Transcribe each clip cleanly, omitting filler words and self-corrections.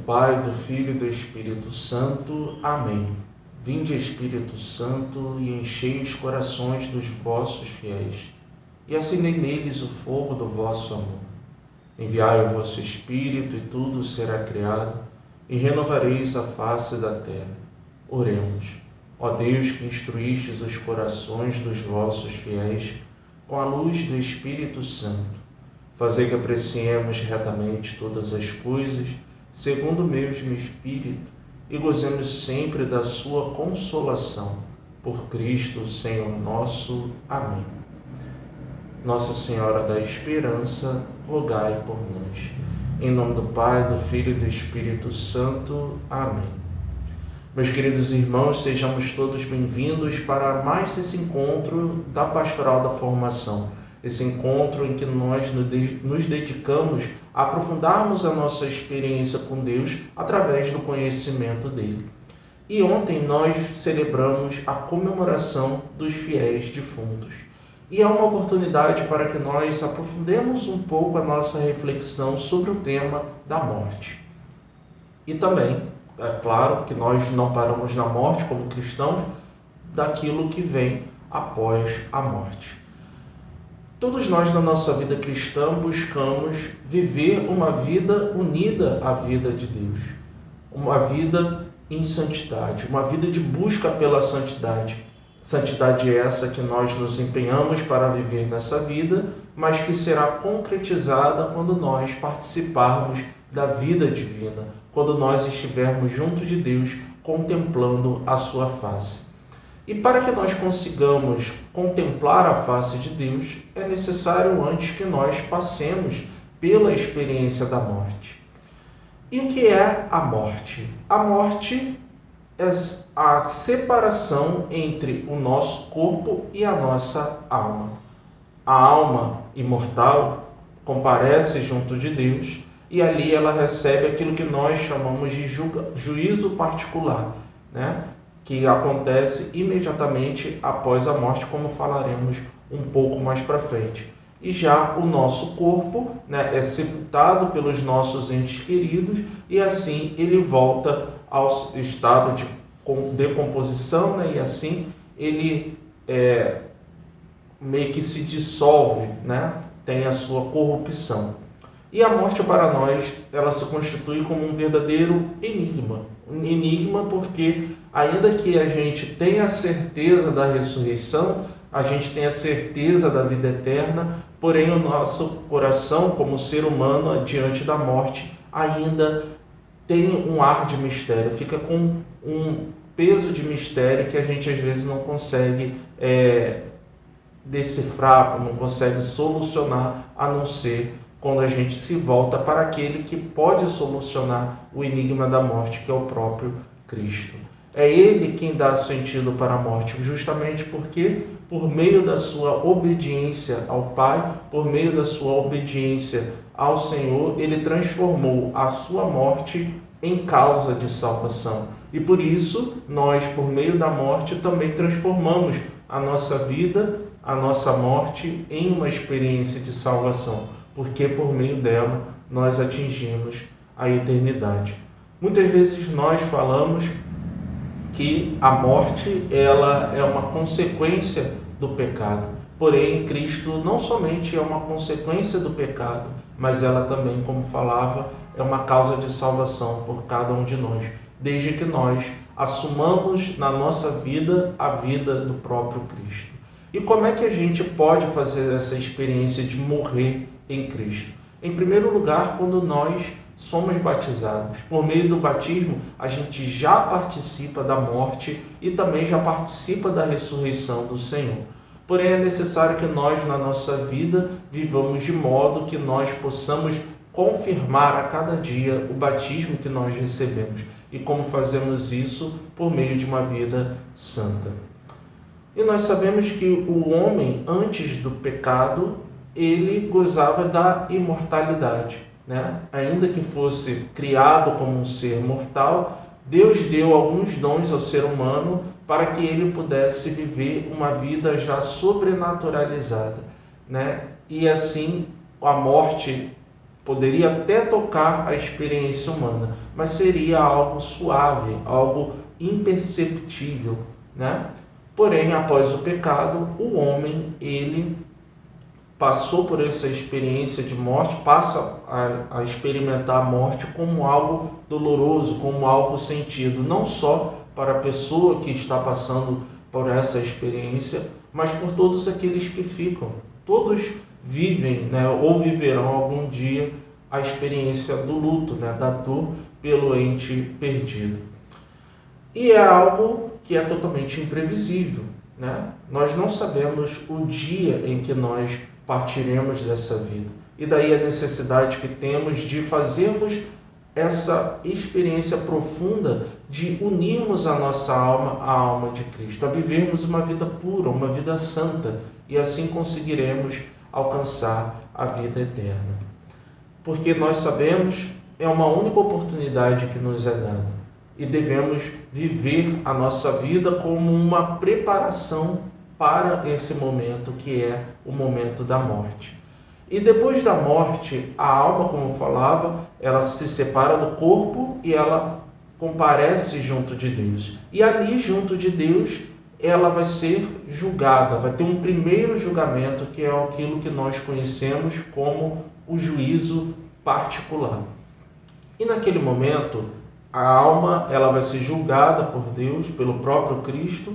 Pai, do Filho e do Espírito Santo. Amém. Vinde, Espírito Santo, e enchei os corações dos vossos fiéis, e acendei neles o fogo do vosso amor. Enviai o vosso Espírito, e tudo será criado, e renovareis a face da terra. Oremos. Ó Deus, que instruístes os corações dos vossos fiéis com a luz do Espírito Santo, fazei que apreciemos retamente todas as coisas, segundo o mesmo Espírito, e gozemos sempre da sua consolação. Por Cristo, Senhor nosso. Amém. Nossa Senhora da Esperança, rogai por nós. Em nome do Pai, do Filho e do Espírito Santo. Amém. Meus queridos irmãos, sejamos todos bem-vindos para mais esse encontro da Pastoral da Formação. Esse encontro em que nós nos dedicamos a aprofundarmos a nossa experiência com Deus através do conhecimento dele. E ontem nós celebramos a comemoração dos fiéis defuntos. E é uma oportunidade para que nós aprofundemos um pouco a nossa reflexão sobre o tema da morte. E também, é claro, que nós não paramos na morte como cristãos, daquilo que vem após a morte. Todos nós na nossa vida cristã buscamos viver uma vida unida à vida de Deus, uma vida em santidade, uma vida de busca pela santidade. Santidade essa que nós nos empenhamos para viver nessa vida, mas que será concretizada quando nós participarmos da vida divina, quando nós estivermos junto de Deus, contemplando a sua face. E para que nós consigamos contemplar a face de Deus, é necessário antes que nós passemos pela experiência da morte. E o que é a morte? A morte é a separação entre o nosso corpo e a nossa alma. A alma imortal comparece junto de Deus e ali ela recebe aquilo que nós chamamos de juízo particular, né? Que acontece imediatamente após a morte, como falaremos um pouco mais para frente. E já o nosso corpo, né, é sepultado pelos nossos entes queridos e assim ele volta ao estado de decomposição, né, e assim ele meio que se dissolve, né, tem a sua corrupção. E a morte para nós, ela se constitui como um verdadeiro enigma. Um enigma porque, ainda que a gente tenha a certeza da ressurreição, a gente tem a certeza da vida eterna, porém o nosso coração, como ser humano, diante da morte, ainda tem um ar de mistério, fica com um peso de mistério que a gente às vezes não consegue decifrar, não consegue solucionar, a não ser quando a gente se volta para aquele que pode solucionar o enigma da morte, que é o próprio Cristo. É Ele quem dá sentido para a morte, justamente porque, por meio da sua obediência ao Pai, por meio da sua obediência ao Senhor, Ele transformou a sua morte em causa de salvação. E por isso, nós, por meio da morte, também transformamos a nossa vida, a nossa morte, em uma experiência de salvação, porque por meio dela nós atingimos a eternidade. Muitas vezes nós falamos que a morte ela é uma consequência do pecado. Porém, Cristo não somente é uma consequência do pecado, mas ela também, como falava, é uma causa de salvação por cada um de nós, desde que nós assumamos na nossa vida a vida do próprio Cristo. E como é que a gente pode fazer essa experiência de morrer em Cristo? Em primeiro lugar, quando nós somos batizados. Por meio do batismo, a gente já participa da morte e também já participa da ressurreição do Senhor. Porém, é necessário que nós, na nossa vida, vivamos de modo que nós possamos confirmar a cada dia o batismo que nós recebemos. E como fazemos isso? Por meio de uma vida santa. E nós sabemos que o homem, antes do pecado, ele gozava da imortalidade, né? Ainda que fosse criado como um ser mortal, Deus deu alguns dons ao ser humano para que ele pudesse viver uma vida já sobrenaturalizada, né? E assim a morte poderia até tocar a experiência humana, mas seria algo suave, algo imperceptível, né? Porém, após o pecado, o homem, ele passou por essa experiência de morte, passa a experimentar a morte como algo doloroso, como algo sentido, não só para a pessoa que está passando por essa experiência, mas por todos aqueles que ficam. Todos vivem, né, ou viverão algum dia a experiência do luto, né, da dor pelo ente perdido. E é algo que é totalmente imprevisível, né? Nós não sabemos o dia em que nós partiremos dessa vida. E daí a necessidade que temos de fazermos essa experiência profunda de unirmos a nossa alma à alma de Cristo, a vivermos uma vida pura, uma vida santa, e assim conseguiremos alcançar a vida eterna. Porque nós sabemos, é uma única oportunidade que nos é dada, e devemos viver a nossa vida como uma preparação para esse momento que é o momento da morte. E depois da morte, a alma, como eu falava, ela se separa do corpo e ela comparece junto de Deus. E ali, junto de Deus, ela vai ser julgada, vai ter um primeiro julgamento, que é aquilo que nós conhecemos como o juízo particular. E naquele momento, a alma ela vai ser julgada por Deus, pelo próprio Cristo,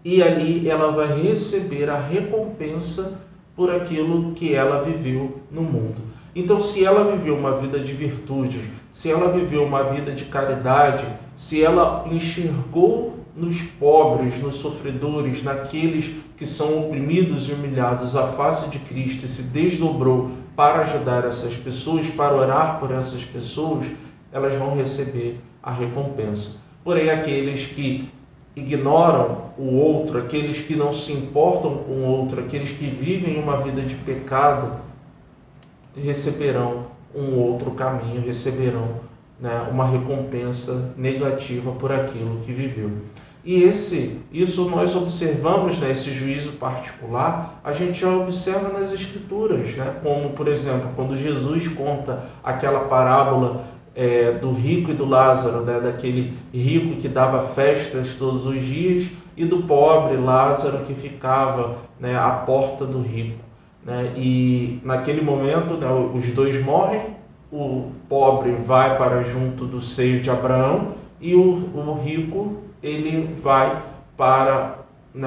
e ali ela vai receber a recompensa por aquilo que ela viveu no mundo. Então, se ela viveu uma vida de virtude, se ela viveu uma vida de caridade, se ela enxergou nos pobres, nos sofredores, naqueles que são oprimidos e humilhados a face de Cristo e se desdobrou para ajudar essas pessoas, para orar por essas pessoas, elas vão receber a recompensa. Porém, aqueles que ignoram o outro, aqueles que não se importam com o outro, aqueles que vivem uma vida de pecado, receberão um outro caminho, receberão, né, uma recompensa negativa por aquilo que viveu. E isso nós observamos, né, esse juízo particular, a gente já observa nas Escrituras, né, como, por exemplo, quando Jesus conta aquela parábola do rico e do Lázaro, né, daquele rico que dava festas todos os dias e do pobre Lázaro que ficava, né, à porta do rico, né? E naquele momento, né, os dois morrem, o pobre vai para junto do seio de Abraão e o rico ele vai para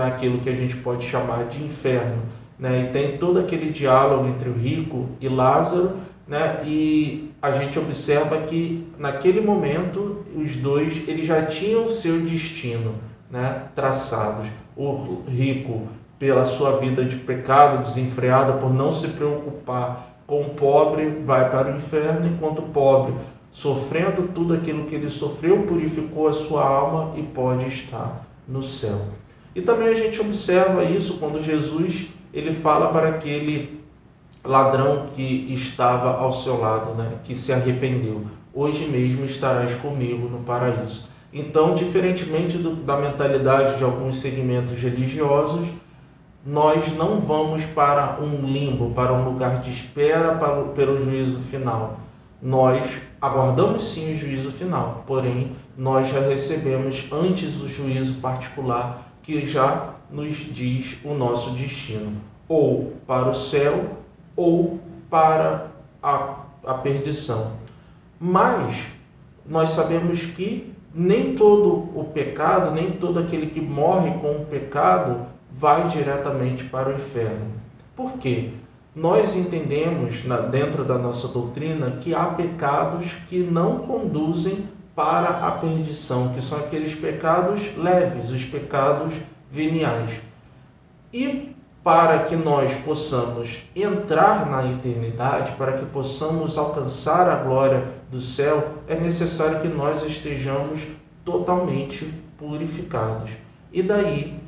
aquilo que a gente pode chamar de inferno, né? E tem todo aquele diálogo entre o rico e Lázaro, né? E a gente observa que naquele momento os dois eles já tinham seu destino, né, traçados. O rico, pela sua vida de pecado desenfreada, por não se preocupar com o pobre, vai para o inferno, enquanto o pobre, sofrendo tudo aquilo que ele sofreu, purificou a sua alma e pode estar no céu. E também a gente observa isso quando Jesus ele fala para aquele ladrão que estava ao seu lado, né, que se arrependeu: hoje mesmo estarás comigo no paraíso. Então, diferentemente da mentalidade de alguns segmentos religiosos, nós não vamos para um limbo, para um lugar de espera pelo juízo final. Nós aguardamos sim o juízo final, porém nós já recebemos antes o juízo particular que já nos diz o nosso destino, ou para o céu ou para a perdição. Mas nós sabemos que nem todo o pecado, nem todo aquele que morre com o pecado vai diretamente para o inferno. Por quê? Nós entendemos dentro da nossa doutrina que há pecados que não conduzem para a perdição, que são aqueles pecados leves, os pecados veniais. E para que nós possamos entrar na eternidade, para que possamos alcançar a glória do céu, é necessário que nós estejamos totalmente purificados. E daí,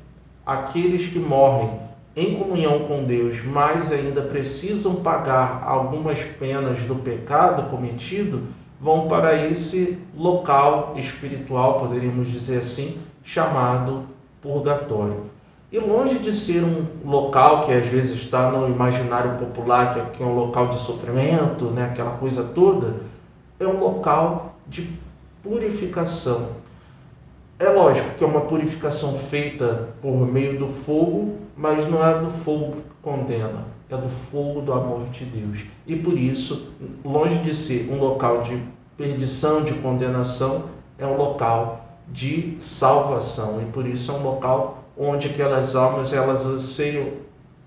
aqueles que morrem em comunhão com Deus, mas ainda precisam pagar algumas penas do pecado cometido, vão para esse local espiritual, poderíamos dizer assim, chamado purgatório. E longe de ser um local que às vezes está no imaginário popular, que é um local de sofrimento, né, aquela coisa toda, é um local de purificação. É lógico que é uma purificação feita por meio do fogo, mas não é do fogo que condena, é do fogo do amor de Deus. E por isso, longe de ser um local de perdição, de condenação, é um local de salvação. E por isso é um local onde aquelas almas elas anseiam,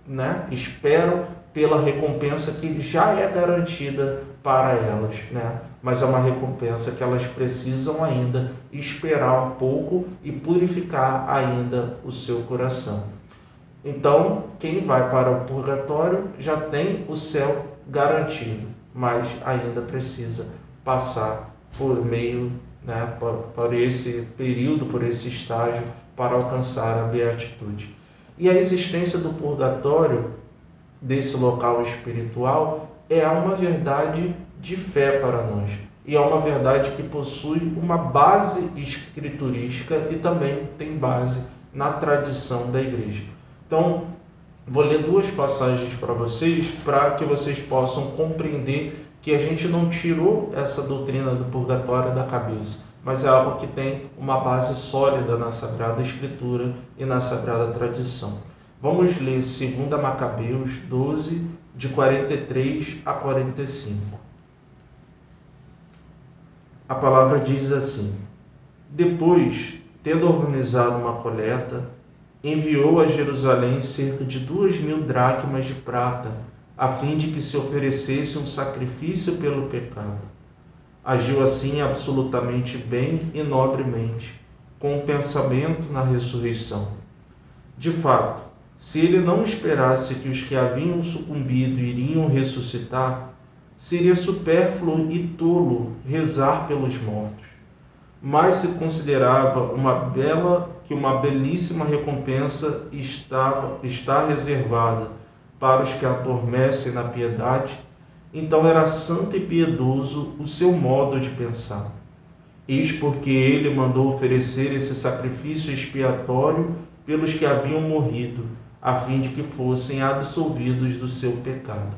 né, esperam pela recompensa que já é garantida para elas, né? Mas é uma recompensa que elas precisam ainda esperar um pouco e purificar ainda o seu coração. Então, quem vai para o purgatório já tem o céu garantido, mas ainda precisa passar por meio, né, por esse período, por esse estágio, para alcançar a beatitude. E a existência do purgatório, desse local espiritual, é uma verdade de fé para nós. E é uma verdade que possui uma base escriturística e também tem base na tradição da igreja. Então, vou ler duas passagens para vocês que possam compreender que a gente não tirou essa doutrina do purgatório da cabeça, mas é algo que tem uma base sólida na Sagrada Escritura e na Sagrada Tradição. Vamos ler 2 Macabeus 12, de 43 a 45. A palavra diz assim: Depois, tendo organizado uma coleta, enviou a Jerusalém cerca de 2.000 dracmas de prata, a fim de que se oferecesse um sacrifício pelo pecado. Agiu assim absolutamente bem e nobremente, com o pensamento na ressurreição. De fato, se ele não esperasse que os que haviam sucumbido iriam ressuscitar, seria supérfluo e tolo rezar pelos mortos. Mas se considerava que uma belíssima recompensa está reservada para os que adormecem na piedade, então era santo e piedoso o seu modo de pensar. Eis porque ele mandou oferecer esse sacrifício expiatório pelos que haviam morrido, a fim de que fossem absolvidos do seu pecado.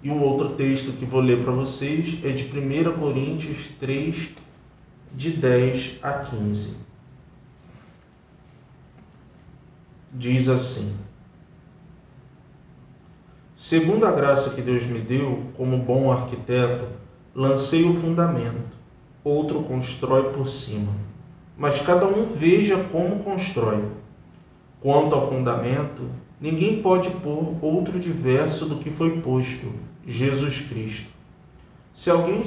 E um outro texto que vou ler para vocês é de 1 Coríntios 3, de 10 a 15. Diz assim: Segundo a graça que Deus me deu, como bom arquiteto, lancei o fundamento, outro constrói por cima. Mas cada um veja como constrói. Quanto ao fundamento, ninguém pode pôr outro diverso do que foi posto, Jesus Cristo. Se alguém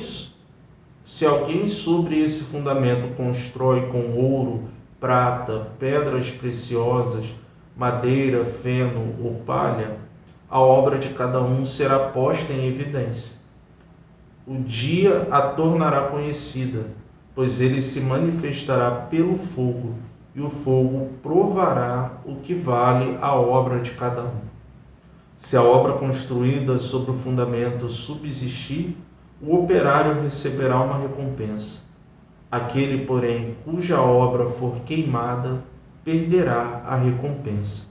sobre esse fundamento constrói com ouro, prata, pedras preciosas, madeira, feno ou palha, a obra de cada um será posta em evidência. O dia a tornará conhecida, pois ele se manifestará pelo fogo, e o fogo provará o que vale a obra de cada um. Se a obra construída sobre o fundamento subsistir, o operário receberá uma recompensa. Aquele, porém, cuja obra for queimada, perderá a recompensa.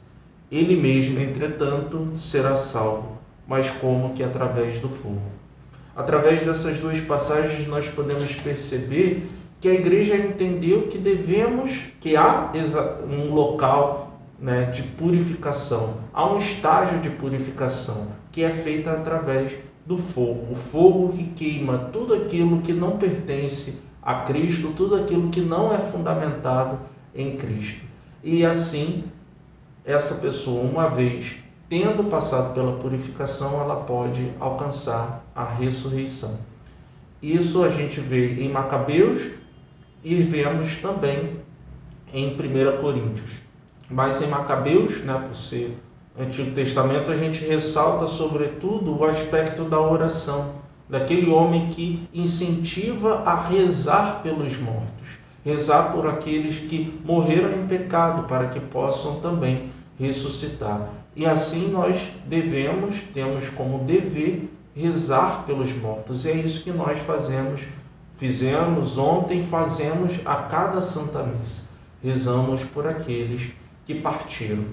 Ele mesmo, entretanto, será salvo, mas como que através do fogo. Através dessas duas passagens nós podemos perceber que a igreja entendeu que há um local, né, de purificação, há um estágio de purificação que é feita através do fogo. O fogo que queima tudo aquilo que não pertence a Cristo, tudo aquilo que não é fundamentado em Cristo. E assim, essa pessoa, uma vez tendo passado pela purificação, ela pode alcançar a ressurreição. Isso a gente vê em Macabeus e vemos também em 1 Coríntios. Mas em Macabeus, né, por ser Antigo Testamento, a gente ressalta sobretudo o aspecto da oração, daquele homem que incentiva a rezar pelos mortos, rezar por aqueles que morreram em pecado, para que possam também ressuscitar. E assim nós temos como dever rezar pelos mortos. E é isso que nós fizemos ontem, fazemos a cada Santa Missa. Rezamos por aqueles que partiram.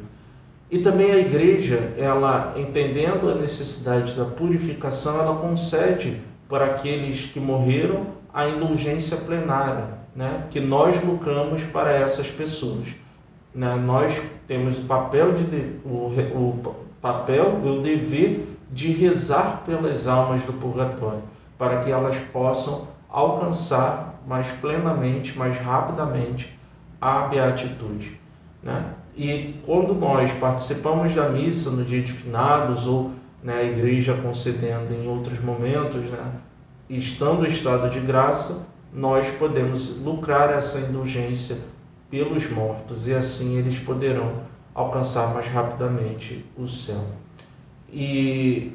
E também a Igreja, ela entendendo a necessidade da purificação, ela concede para aqueles que morreram a indulgência plenária, né? Que nós lucramos para essas pessoas. Né? Nós temos o papel e o dever de rezar pelas almas do purgatório, para que elas possam alcançar mais plenamente, mais rapidamente a beatitude. Né? E quando nós participamos da missa no dia de finados, ou né, a Igreja concedendo em outros momentos, né, estando em estado de graça, nós podemos lucrar essa indulgência pelos mortos, e assim eles poderão alcançar mais rapidamente o céu. E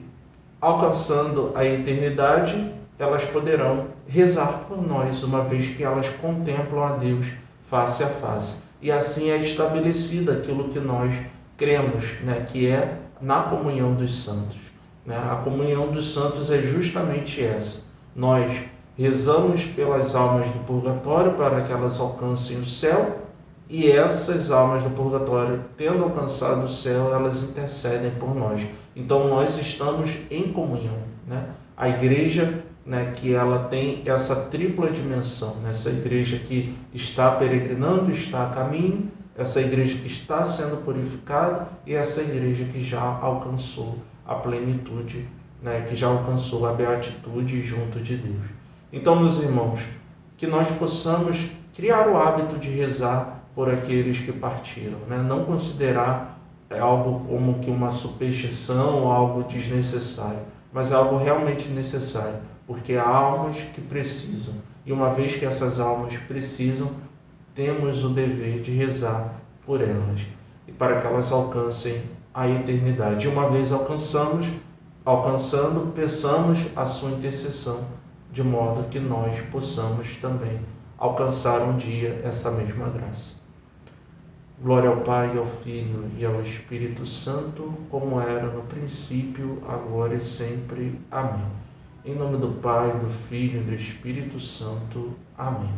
alcançando a eternidade, elas poderão rezar por nós, uma vez que elas contemplam a Deus face a face. E assim é estabelecido aquilo que nós cremos, né, que é na comunhão dos santos. Né? A comunhão dos santos é justamente essa. Nós rezamos pelas almas do purgatório para que elas alcancem o céu, e essas almas do purgatório, tendo alcançado o céu, elas intercedem por nós. Então nós estamos em comunhão. Né? A Igreja, né, que ela tem essa tripla dimensão, né? Essa Igreja que está peregrinando, está a caminho, essa Igreja que está sendo purificada e essa Igreja que já alcançou a plenitude, né, que já alcançou a beatitude junto de Deus. Então, meus irmãos, que nós possamos criar o hábito de rezar por aqueles que partiram, né? Não considerar algo como que uma superstição ou algo desnecessário, mas algo realmente necessário, porque há almas que precisam, e uma vez que essas almas precisam, temos o dever de rezar por elas, e para que elas alcancem a eternidade. E uma vez alcançando, peçamos a sua intercessão, de modo que nós possamos também alcançar um dia essa mesma graça. Glória ao Pai, ao Filho e ao Espírito Santo, como era no princípio, agora e sempre. Amém. Em nome do Pai, do Filho e do Espírito Santo. Amém.